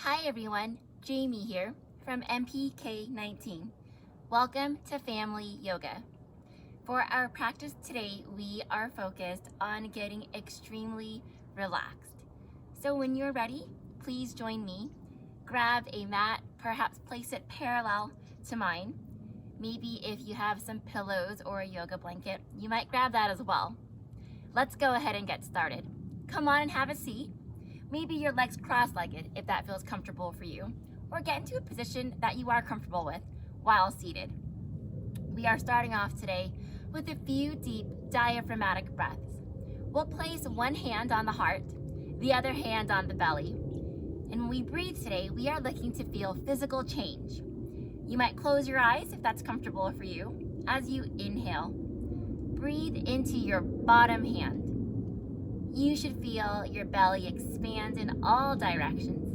Hi everyone, Jamie here from MPK19. Welcome to Family Yoga. For our practice today, we are focused on getting extremely relaxed. So when you're ready, please join me. Grab a mat, perhaps place it parallel to mine. Maybe if you have some pillows or a yoga blanket, you might grab that as well. Let's go ahead and get started. Come on and have a seat. Maybe your legs cross-legged if that feels comfortable for you, or get into a position that you are comfortable with while seated. We are starting off today with a few deep diaphragmatic breaths. We'll place one hand on the heart, the other hand on the belly. And when we breathe today, we are looking to feel physical change. You might close your eyes if that's comfortable for you. As you inhale, breathe into your bottom hand. You should feel your belly expand in all directions.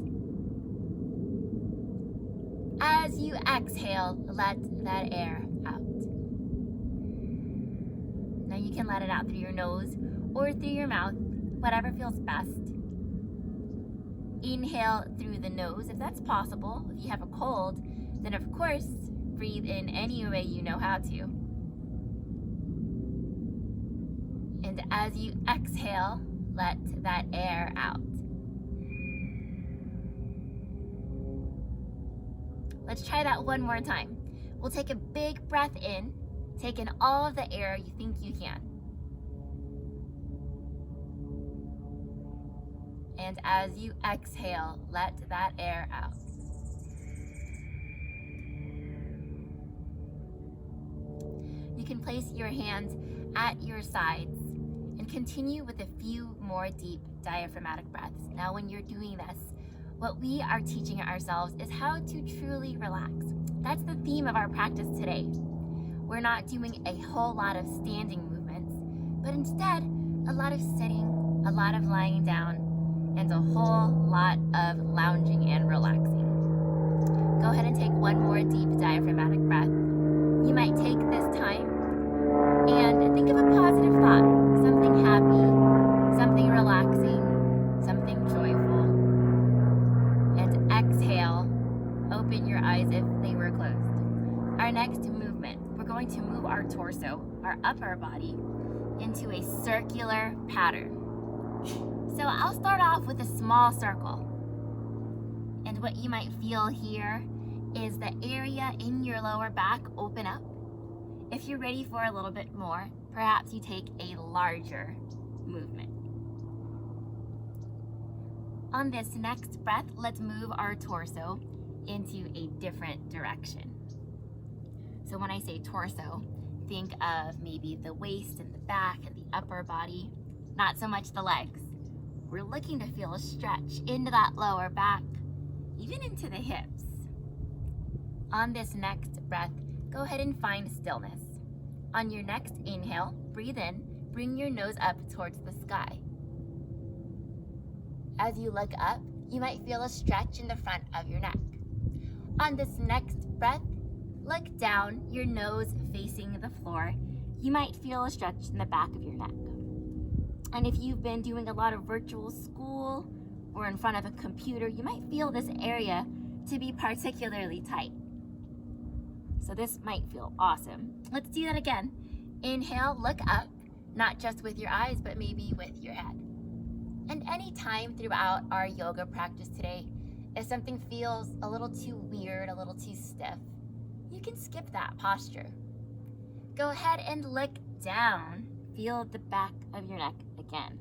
As you exhale, let that air out. Now you can let it out through your nose or through your mouth, whatever feels best. Inhale through the nose if that's possible. If you have a cold, then of course, breathe in any way you know how to. And as you exhale, let that air out. Let's try that one more time. We'll take a big breath in, take in all of the air you think you can. And as you exhale, let that air out. You can place your hands at your sides and continue with a few more deep diaphragmatic breaths. Now, when you're doing this, what we are teaching ourselves is how to truly relax. That's the theme of our practice today. We're not doing a whole lot of standing movements, but instead, a lot of sitting, a lot of lying down, and a whole lot of lounging and relaxing. Go ahead and take one more deep diaphragmatic breath. You might take this time and think of a positive thought, something happy, something relaxing, something joyful. And exhale, open your eyes if they were closed. Our next movement, we're going to move our torso, our upper body, into a circular pattern. So I'll start off with a small circle. And what you might feel here is the area in your lower back open up. If you're ready for a little bit more, perhaps you take a larger movement. On this next breath, let's move our torso into a different direction. So when I say torso, think of maybe the waist and the back and the upper body, not so much the legs. We're looking to feel a stretch into that lower back, even into the hips. On this next breath, go ahead and find stillness. On your next inhale, breathe in, bring your nose up towards the sky. As you look up, you might feel a stretch in the front of your neck. On this next breath, look down, your nose facing the floor. You might feel a stretch in the back of your neck. And if you've been doing a lot of virtual school or in front of a computer, you might feel this area to be particularly tight. So this might feel awesome. Let's do that again. Inhale, look up, not just with your eyes, but maybe with your head. And any time throughout our yoga practice today, if something feels a little too weird, a little too stiff, you can skip that posture. Go ahead and look down. Feel the back of your neck again.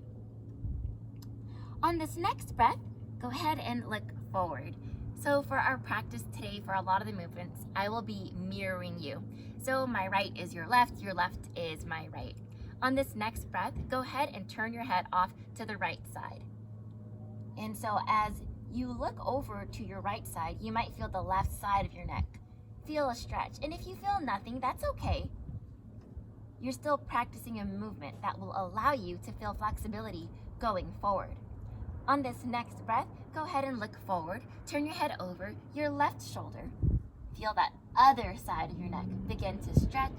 On this next breath, go ahead and look forward. So for our practice today, for a lot of the movements, I will be mirroring you. So my right is your left is my right. On this next breath, go ahead and turn your head off to the right side. And so as you look over to your right side, you might feel the left side of your neck feel a stretch. And if you feel nothing, that's okay. You're still practicing a movement that will allow you to feel flexibility going forward. On this next breath, go ahead and look forward. Turn your head over your left shoulder. Feel that other side of your neck begin to stretch,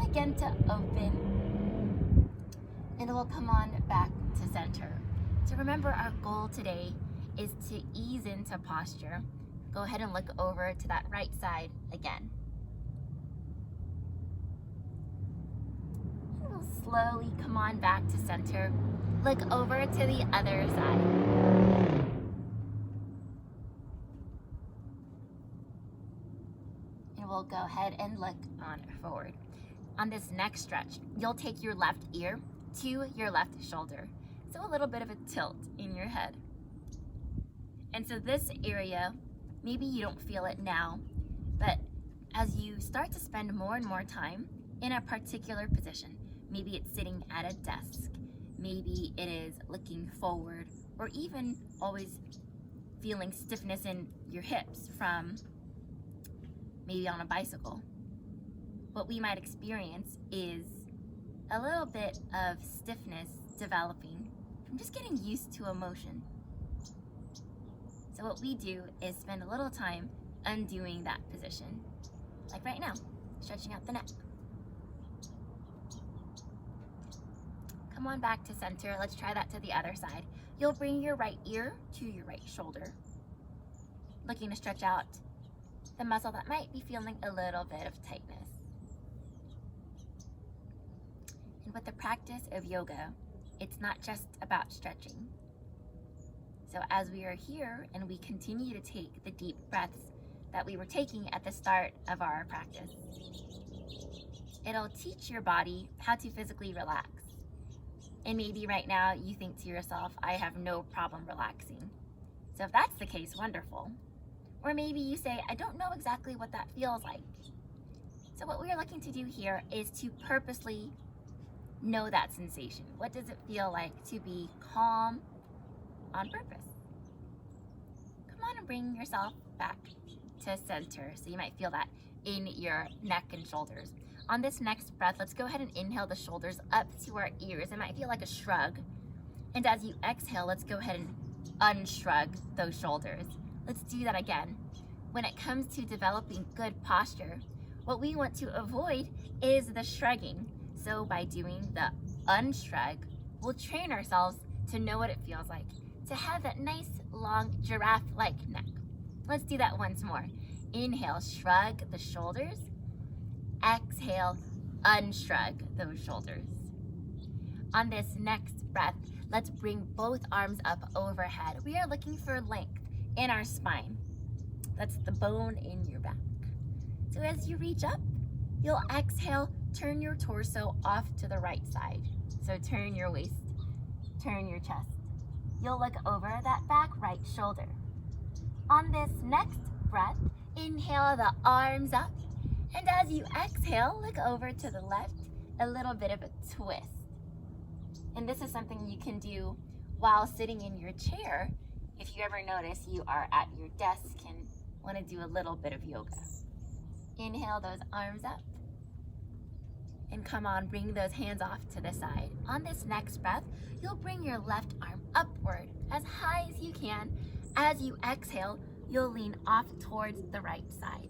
begin to open. And we'll come on back to center. So remember, our goal today is to ease into posture. Go ahead and look over to that right side again. And we'll slowly come on back to center. Look over to the other side. And we'll go ahead and look on forward. On this next stretch, you'll take your left ear to your left shoulder. So a little bit of a tilt in your head. And so this area, maybe you don't feel it now, but as you start to spend more and more time in a particular position, maybe it's sitting at a desk, maybe it is looking forward, or even always feeling stiffness in your hips from maybe on a bicycle. What we might experience is a little bit of stiffness developing from just getting used to a motion. So what we do is spend a little time undoing that position. Like right now, stretching out the neck. Come on back to center. Let's try that to the other side. You'll bring your right ear to your right shoulder, looking to stretch out the muscle that might be feeling a little bit of tightness. And with the practice of yoga, it's not just about stretching. So as we are here and we continue to take the deep breaths that we were taking at the start of our practice, it'll teach your body how to physically relax. And maybe right now you think to yourself, I have no problem relaxing. So if that's the case, wonderful. Or maybe you say, I don't know exactly what that feels like. So what we're looking to do here is to purposely know that sensation. What does it feel like to be calm on purpose? Come on and bring yourself back to center. So you might feel that in your neck and shoulders. On this next breath, let's go ahead and inhale the shoulders up to our ears. It might feel like a shrug. And as you exhale, let's go ahead and unshrug those shoulders. Let's do that again. When it comes to developing good posture, what we want to avoid is the shrugging. So by doing the unshrug, we'll train ourselves to know what it feels like to have that nice, long, giraffe-like neck. Let's do that once more. Inhale, shrug the shoulders. Exhale, unshrug those shoulders. On this next breath, let's bring both arms up overhead. We are looking for length in our spine. That's the bone in your back. So as you reach up, you'll exhale, turn your torso off to the right side. So turn your waist, turn your chest. You'll look over that back right shoulder. On this next breath, inhale the arms up. And as you exhale, look over to the left, a little bit of a twist. And this is something you can do while sitting in your chair. If you ever notice you are at your desk and want to do a little bit of yoga. Inhale those arms up. And come on, bring those hands off to the side. On this next breath, you'll bring your left arm upward as high as you can. As you exhale, you'll lean off towards the right side.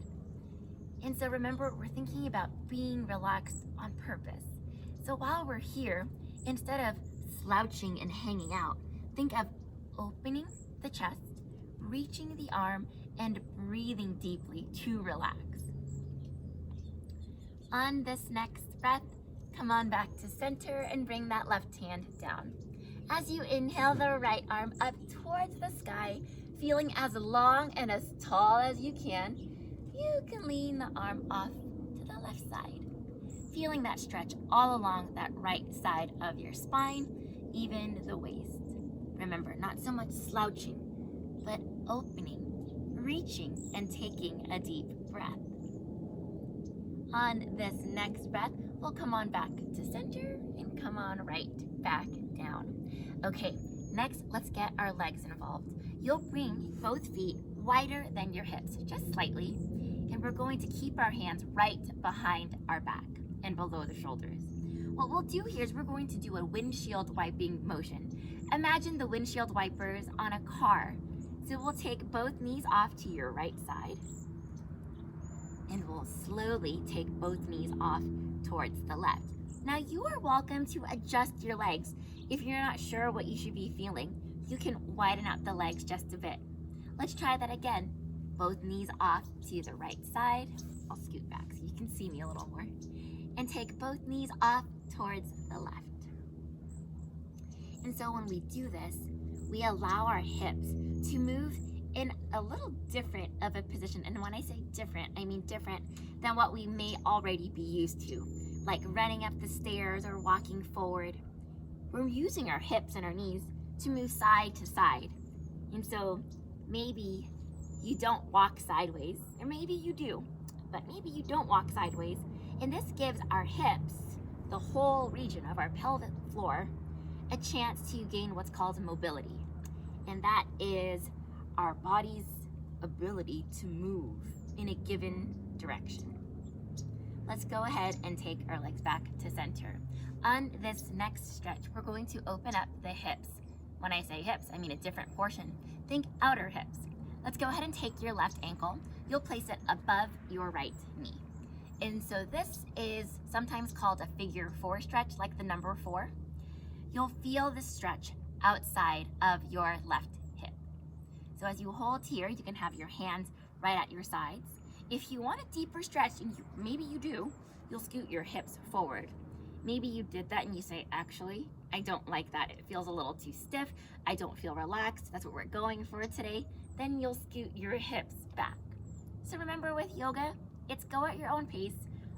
And so remember, we're thinking about being relaxed on purpose. So while we're here, instead of slouching and hanging out, think of opening the chest, reaching the arm, and breathing deeply to relax. On this next breath, come on back to center and bring that left hand down. As you inhale the right arm up towards the sky, feeling as long and as tall as you can lean the arm off to the left side, feeling that stretch all along that right side of your spine, even the waist. Remember, not so much slouching, but opening, reaching, and taking a deep breath. On this next breath, we'll come on back to center and come on right back down. Okay, next let's get our legs involved. You'll bring both feet wider than your hips, just slightly, and we're going to keep our hands right behind our back and below the shoulders. What we'll do here is we're going to do a windshield wiping motion. Imagine the windshield wipers on a car. So we'll take both knees off to your right side, and we'll slowly take both knees off towards the left. Now you are welcome to adjust your legs if you're not sure what you should be feeling. you can widen out the legs just a bit. Let's try that again. Both knees off to the right side. I'll scoot back so you can see me a little more. And take both knees off towards the left. And so when we do this, we allow our hips to move in a little different of a position. And when I say different, I mean different than what we may already be used to, like running up the stairs or walking forward. We're using our hips and our knees to move side to side. And so maybe you don't walk sideways, or maybe you do, but maybe you don't walk sideways. And this gives our hips, the whole region of our pelvic floor, a chance to gain what's called mobility. And that is our body's ability to move in a given direction. Let's go ahead and take our legs back to center. On this next stretch, we're going to open up the hips. When I say hips, I mean a different portion. Think outer hips. Let's go ahead and take your left ankle. You'll place it above your right knee. And so this is sometimes called a figure 4 stretch, like the number 4. You'll feel this stretch outside of your left hip. So as you hold here, you can have your hands right at your sides. If you want a deeper stretch, and maybe you do, you'll scoot your hips forward. Maybe you did that and you say, actually, I don't like that. It feels a little too stiff. I don't feel relaxed. That's what we're going for today. Then you'll scoot your hips back. So remember, with yoga, it's go at your own pace,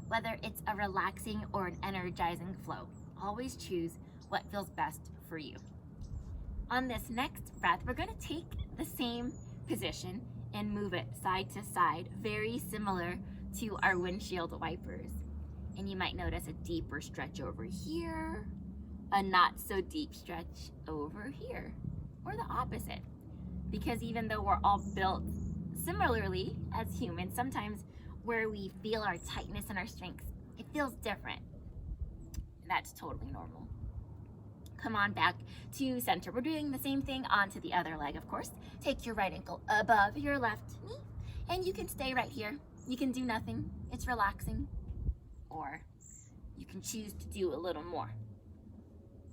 whether it's a relaxing or an energizing flow. Always choose what feels best for you. On this next breath, we're going to take the same position and move it side to side, very similar to our windshield wipers. And you might notice a deeper stretch over here, a not so deep stretch over here, or the opposite. Because even though we're all built similarly as humans, sometimes where we feel our tightness and our strength, it feels different. And that's totally normal. Come on back to center. We're doing the same thing onto the other leg, of course. Take your right ankle above your left knee, and you can stay right here. You can do nothing. It's relaxing. Or you can choose to do a little more.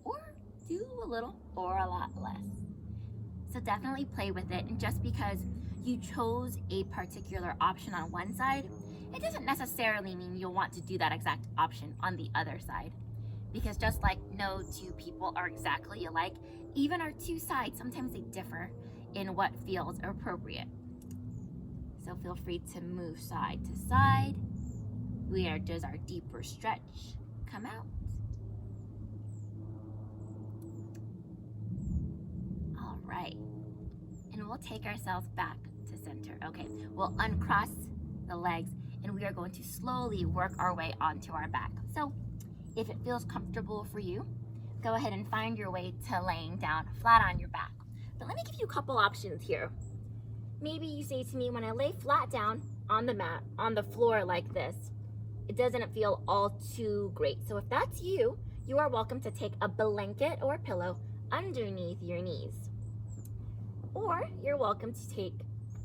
Or do a little or a lot less. So definitely play with it. And just because you chose a particular option on one side, it doesn't necessarily mean you'll want to do that exact option on the other side. Because just like no two people are exactly alike, even our two sides, sometimes they differ in what feels appropriate. So feel free to move side to side. Where does our deeper stretch come out? All right. And we'll take ourselves back to center. Okay, we'll uncross the legs and we are going to slowly work our way onto our back. So if it feels comfortable for you, go ahead and find your way to laying down flat on your back. But let me give you a couple options here. Maybe you say to me, when I lay flat down on the mat, on the floor like this, it doesn't feel all too great. So if that's you, you are welcome to take a blanket or pillow underneath your knees. Or you're welcome to take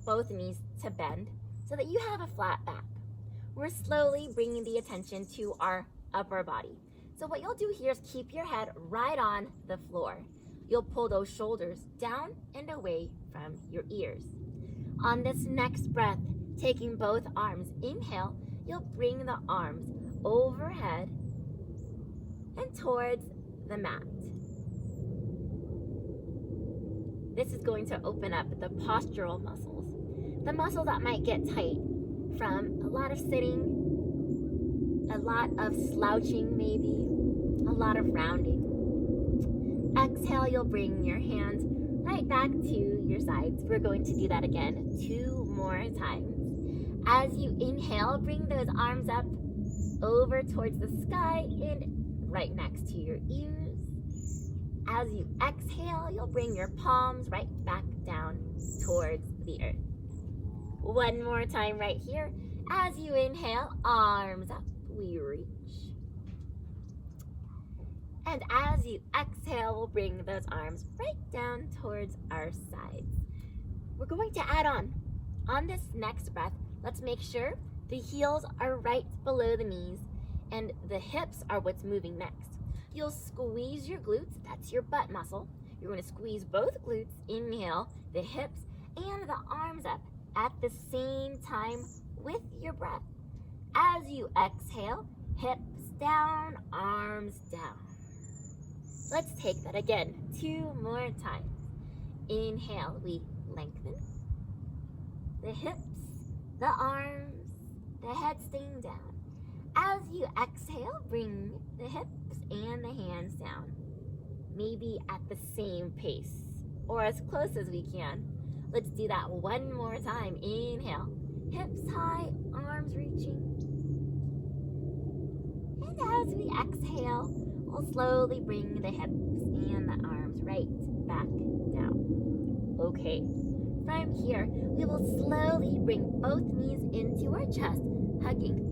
both knees to bend so that you have a flat back. We're slowly bringing the attention to our upper body. So what you'll do here is keep your head right on the floor. You'll pull those shoulders down and away from your ears. On this next breath, taking both arms, inhale, you'll bring the arms overhead and towards the mat. This is going to open up the postural muscles, the muscles that might get tight from a lot of sitting, a lot of slouching maybe, a lot of rounding. Exhale, you'll bring your hands right back to your sides. We're going to do that again 2 more times. As you inhale, bring those arms up over towards the sky and right next to your ears. As you exhale, you'll bring your palms right back down towards the earth. 1 more time right here. As you inhale, arms up, we reach. And as you exhale, we'll bring those arms right down towards our sides. We're going to add on this next breath, let's make sure the heels are right below the knees and the hips are what's moving next. You'll squeeze your glutes, that's your butt muscle. You're going to squeeze both glutes, inhale, the hips and the arms up at the same time with your breath. As you exhale, hips down, arms down. Let's take that again, 2 more times. Inhale, we lengthen. The hips, the arms, the head staying down. As you exhale, bring the hips and the hands down. Maybe at the same pace or as close as we can. Let's do that one more time. Inhale, hips high, arms reaching. And as we exhale, we'll slowly bring the hips and the arms right back down. Okay, from here, we will slowly bring both knees into our chest, hugging.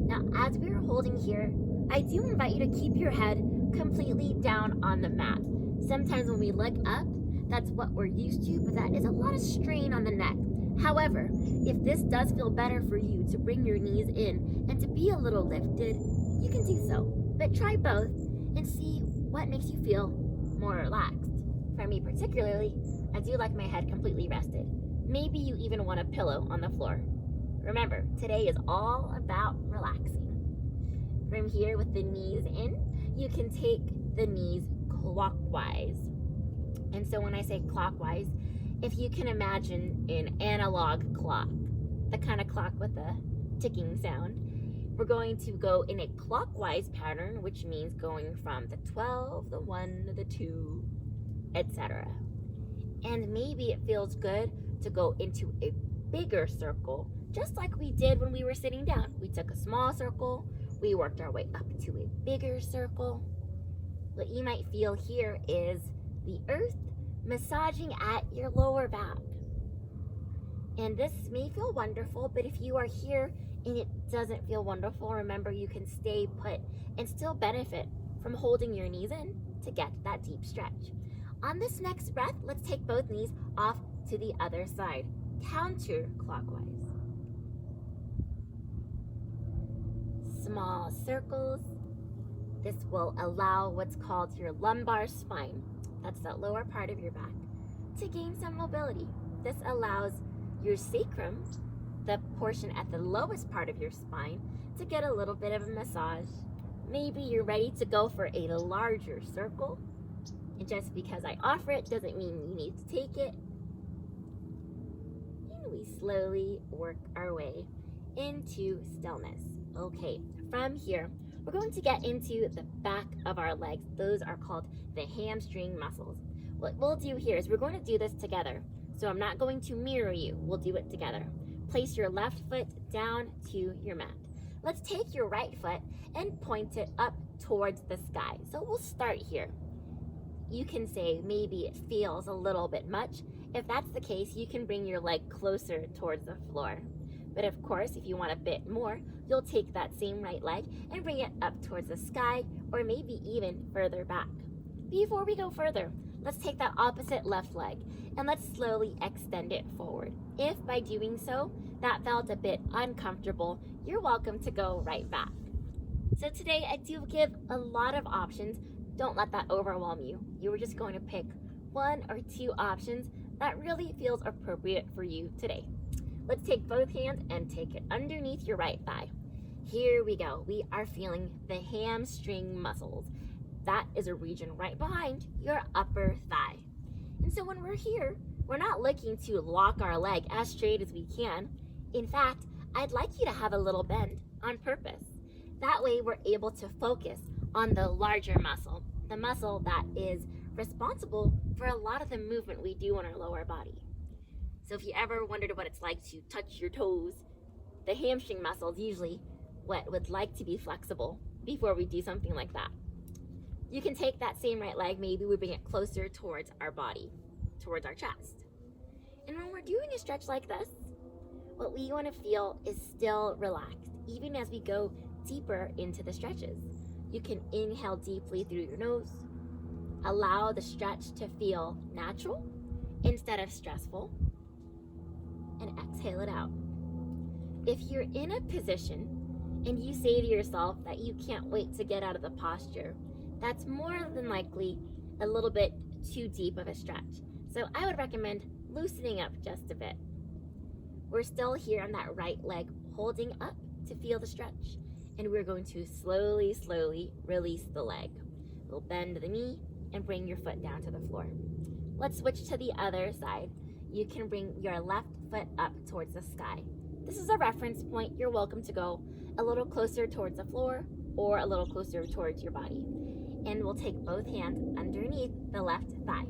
Now, as we are holding here, I do invite you to keep your head completely down on the mat. Sometimes when we look up, that's what we're used to, but that is a lot of strain on the neck. However, if this does feel better for you to bring your knees in and to be a little lifted, you can do so. But try both and see what makes you feel more relaxed. For me particularly, I do like my head completely rested. Maybe you even want a pillow on the floor. Remember, today is all about relaxing. From here, with the knees in, you can take the knees clockwise. And so when I say clockwise, if you can imagine an analog clock, the kind of clock with a ticking sound, we're going to go in a clockwise pattern, which means going from the 12, the 1, the 2, etc. And maybe it feels good to go into a bigger circle, just like we did when we were sitting down. We took a small circle, we worked our way up to a bigger circle. What you might feel here is the earth massaging at your lower back. And this may feel wonderful, but if you are here and it doesn't feel wonderful, remember you can stay put and still benefit from holding your knees in to get that deep stretch. On this next breath, let's take both knees off to the other side, counterclockwise. Small circles. This will allow what's called your lumbar spine, that's that lower part of your back, to gain some mobility. This allows your sacrum, the portion at the lowest part of your spine, to get a little bit of a massage. Maybe you're ready to go for a larger circle, and just because I offer it doesn't mean you need to take it. And we slowly work our way into stillness. Okay, from here, we're going to get into the back of our legs. Those are called the hamstring muscles. What we'll do here is we're going to do this together. So I'm not going to mirror you. We'll do it together. Place your left foot down to your mat. Let's take your right foot and point it up towards the sky. So we'll start here. You can say maybe it feels a little bit much. If that's the case, you can bring your leg closer towards the floor. But of course, if you want a bit more, you'll take that same right leg and bring it up towards the sky, or maybe even further back. Before we go further, let's take that opposite left leg and let's slowly extend it forward. If by doing so, that felt a bit uncomfortable, you're welcome to go right back. So today I do give a lot of options. Don't let that overwhelm you. You were just going to pick 1 or 2 options that really feels appropriate for you today. Let's take both hands and take it underneath your right thigh. Here we go. We are feeling the hamstring muscles. That is a region right behind your upper thigh. And so when we're here, we're not looking to lock our leg as straight as we can. In fact, I'd like you to have a little bend on purpose. That way we're able to focus on the larger muscle, the muscle that is responsible for a lot of the movement we do in our lower body. So if you ever wondered what it's like to touch your toes, the hamstring muscle is usually what would like to be flexible before we do something like that. You can take that same right leg, maybe we bring it closer towards our body, towards our chest. And when we're doing a stretch like this, what we want to feel is still relaxed, even as we go deeper into the stretches. You can inhale deeply through your nose, allow the stretch to feel natural instead of stressful, and exhale it out. If you're in a position and you say to yourself that you can't wait to get out of the posture, that's more than likely a little bit too deep of a stretch. So I would recommend loosening up just a bit. We're still here on that right leg, holding up to feel the stretch. And we're going to slowly, slowly release the leg. We'll bend the knee and bring your foot down to the floor. Let's switch to the other side. You can bring your left foot up towards the sky. This is a reference point. You're welcome to go a little closer towards the floor or a little closer towards your body. And we'll take both hands underneath the left thigh.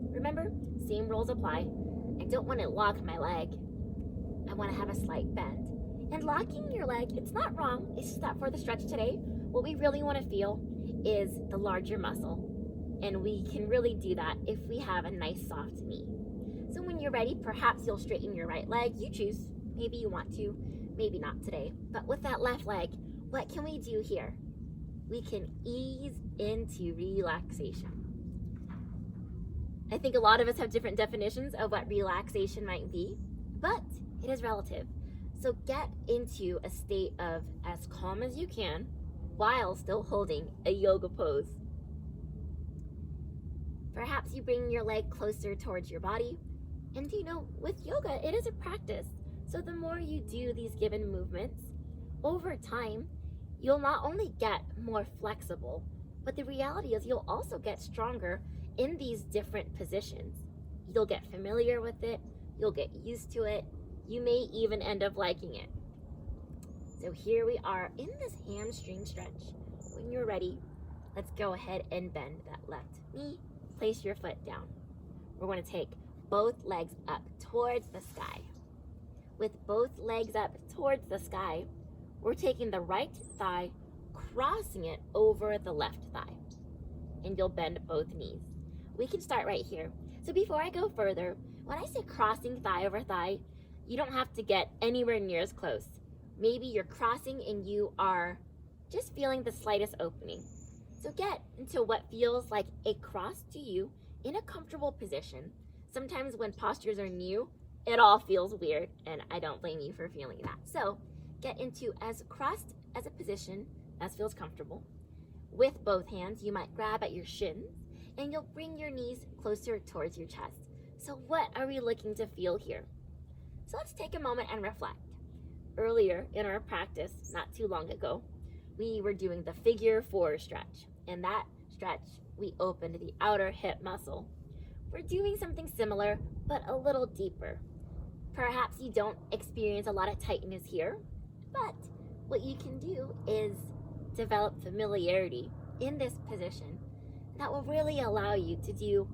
Remember, same rules apply. I don't want to lock my leg. I want to have a slight bend. And locking your leg, it's not wrong. It's just that for the stretch today, what we really want to feel is the larger muscle. And we can really do that if we have a nice soft knee. So when you're ready, perhaps you'll straighten your right leg. You choose. Maybe you want to, maybe not today. But with that left leg, what can we do here? We can ease into relaxation. I think a lot of us have different definitions of what relaxation might be, but it is relative. So get into a state of as calm as you can while still holding a yoga pose. Perhaps you bring your leg closer towards your body. And you know, with yoga, it is a practice. So the more you do these given movements, over time, you'll not only get more flexible, but the reality is you'll also get stronger in these different positions. You'll get familiar with it. You'll get used to it. You may even end up liking it. So here we are in this hamstring stretch. When you're ready, let's go ahead and bend that left knee. Place your foot down. We're going to take both legs up towards the sky. With both legs up towards the sky, we're taking the right thigh, crossing it over the left thigh. And you'll bend both knees. We can start right here. So before I go further, when I say crossing thigh over thigh, you don't have to get anywhere near as close. Maybe you're crossing and you are just feeling the slightest opening. So get into what feels like a cross to you in a comfortable position. Sometimes when postures are new, it all feels weird, and I don't blame you for feeling that. So get into as crossed as a position as feels comfortable. With both hands, you might grab at your shins, and you'll bring your knees closer towards your chest. So what are we looking to feel here? So let's take a moment and reflect. Earlier in our practice, not too long ago, we were doing the figure 4 stretch. In that stretch, we opened the outer hip muscle. We're doing something similar, but a little deeper. Perhaps you don't experience a lot of tightness here, but what you can do is develop familiarity in this position that will really allow you to do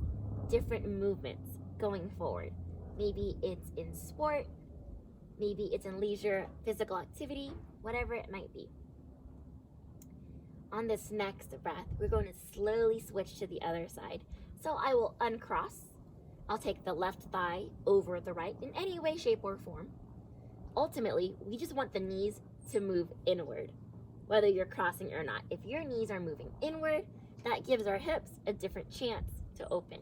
different movements going forward. Maybe it's in sport, maybe it's in leisure, physical activity, whatever it might be. On this next breath, we're going to slowly switch to the other side. So I will uncross. I'll take the left thigh over the right in any way, shape, or form. Ultimately, we just want the knees to move inward, whether you're crossing or not. If your knees are moving inward, that gives our hips a different chance to open.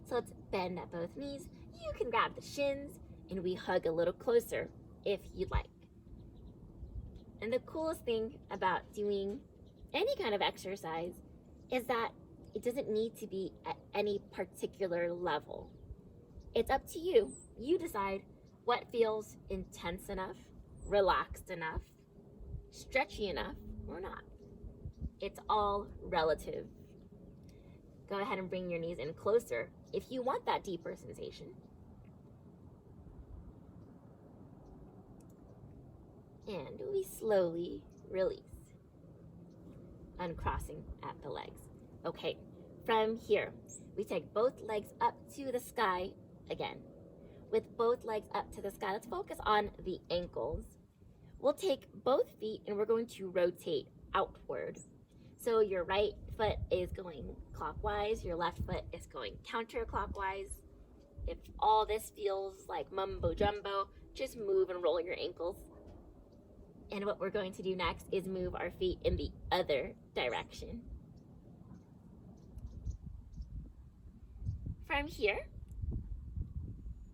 So let's bend at both knees. You can grab the shins, and we hug a little closer if you'd like. And the coolest thing about doing any kind of exercise is that it doesn't need to be at any particular level. It's up to you. You decide what feels intense enough, relaxed enough, stretchy enough, or not. It's all relative. Go ahead and bring your knees in closer if you want that deeper sensation. And we slowly release, uncrossing at the legs. Okay, from here, we take both legs up to the sky again. With both legs up to the sky, let's focus on the ankles. We'll take both feet and we're going to rotate outward. So your right foot is going clockwise, your left foot is going counterclockwise. If all this feels like mumbo jumbo, just move and roll your ankles. And what we're going to do next is move our feet in the other direction. From here,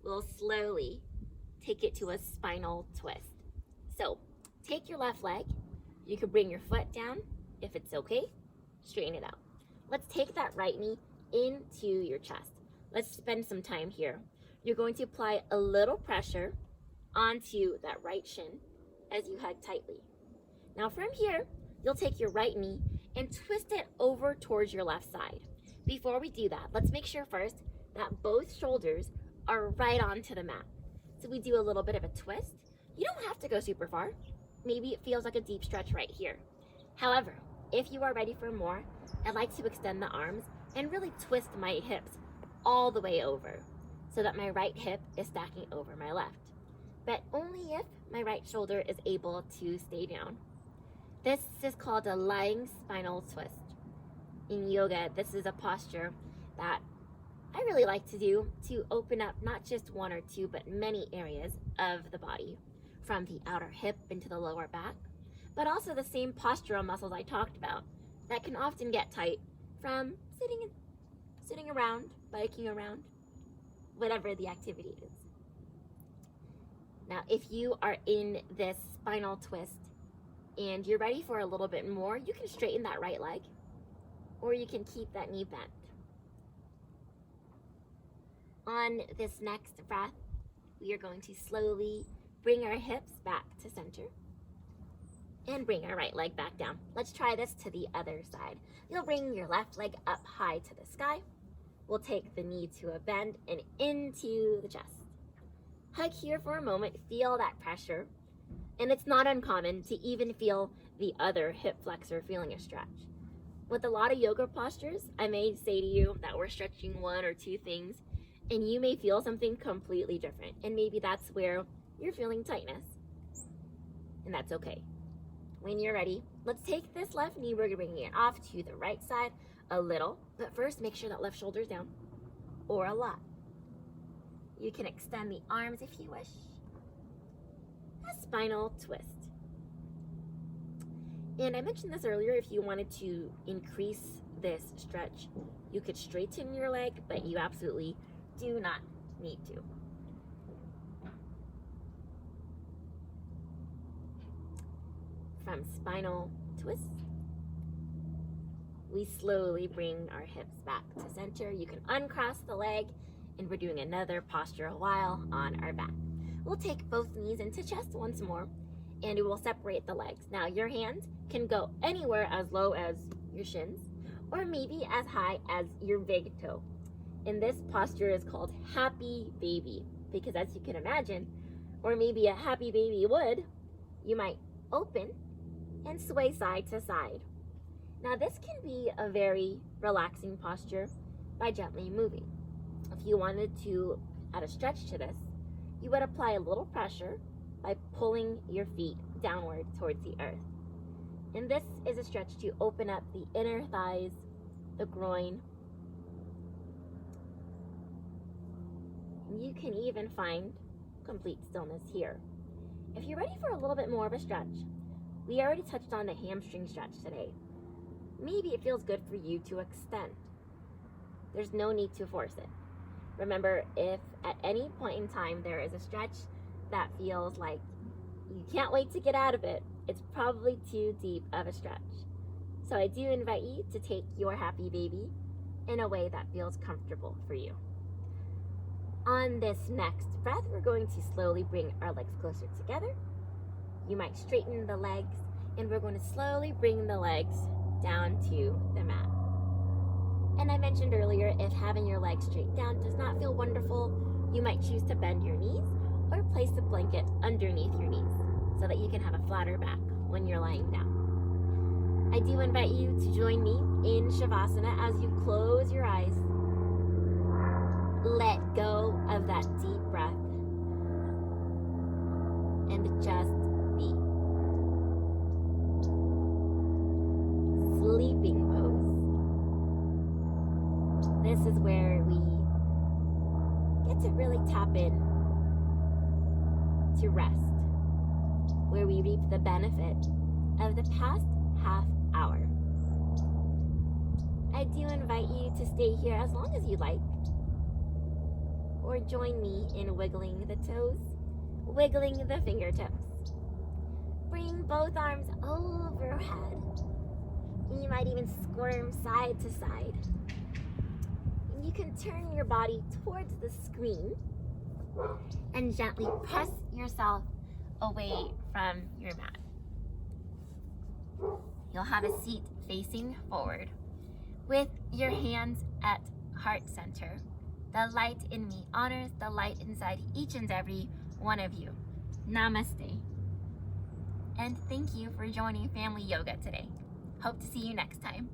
we'll slowly take it to a spinal twist. So take your left leg. You can bring your foot down if it's okay. Straighten it out. Let's take that right knee into your chest. Let's spend some time here. You're going to apply a little pressure onto that right shin as you hug tightly. Now from here, you'll take your right knee and twist it over towards your left side. Before we do that, let's make sure first that both shoulders are right onto the mat. So we do a little bit of a twist. You don't have to go super far. Maybe it feels like a deep stretch right here. However, if you are ready for more, I'd like to extend the arms and really twist my hips all the way over so that my right hip is stacking over my left, but only if my right shoulder is able to stay down. This is called a lying spinal twist. In yoga, this is a posture that I really like to do to open up not just one or two, but many areas of the body, from the outer hip into the lower back, but also the same postural muscles I talked about that can often get tight from sitting around, biking around, whatever the activity is. Now, if you are in this spinal twist and you're ready for a little bit more, you can straighten that right leg, or you can keep that knee bent. On this next breath, we are going to slowly bring our hips back to center and bring our right leg back down. Let's try this to the other side. You'll bring your left leg up high to the sky. We'll take the knee to a bend and into the chest. Hug here for a moment, feel that pressure. And it's not uncommon to even feel the other hip flexor feeling a stretch. With a lot of yoga postures, I may say to you that we're stretching one or two things, and you may feel something completely different. And maybe that's where you're feeling tightness. And that's okay. When you're ready, let's take this left knee, we're bringing it off to the right side a little, but first make sure that left shoulder's down, or a lot. You can extend the arms if you wish. A spinal twist. And I mentioned this earlier, if you wanted to increase this stretch, you could straighten your leg, but you absolutely do not need to. From spinal twist, we slowly bring our hips back to center. You can uncross the leg, and we're doing another posture while on our back. We'll take both knees into chest once more, and we will separate the legs. Now your hands can go anywhere as low as your shins, or maybe as high as your big toe. And this posture is called happy baby, because as you can imagine, or maybe a happy baby would, you might open and sway side to side. Now this can be a very relaxing posture by gently moving. If you wanted to add a stretch to this, you would apply a little pressure by pulling your feet downward towards the earth. And this is a stretch to open up the inner thighs, the groin. You can even find complete stillness here. If you're ready for a little bit more of a stretch, we already touched on the hamstring stretch today. Maybe it feels good for you to extend. There's no need to force it. Remember, if at any point in time there is a stretch that feels like you can't wait to get out of it, it's probably too deep of a stretch. So I do invite you to take your happy baby in a way that feels comfortable for you. On this next breath, we're going to slowly bring our legs closer together. You might straighten the legs, and we're going to slowly bring the legs down to the mat. And I mentioned earlier, if having your legs straight down does not feel wonderful, you might choose to bend your knees or place a blanket underneath your knees so that you can have a flatter back when you're lying down. I do invite you to join me in Shavasana as you close your eyes. Let go of that deep breath and just be. Sleeping pose. This is where we get to really tap in to rest, where we reap the benefit of the past half hour. I do invite you to stay here as long as you like, or join me in wiggling the toes, wiggling the fingertips. Bring both arms overhead. You might even squirm side to side. you can turn your body towards the screen and gently press yourself away from your mat. You'll have a seat facing forward with your hands at heart center. The light in me honors the light inside each and every one of you. Namaste. And thank you for joining Family Yoga today. Hope to see you next time.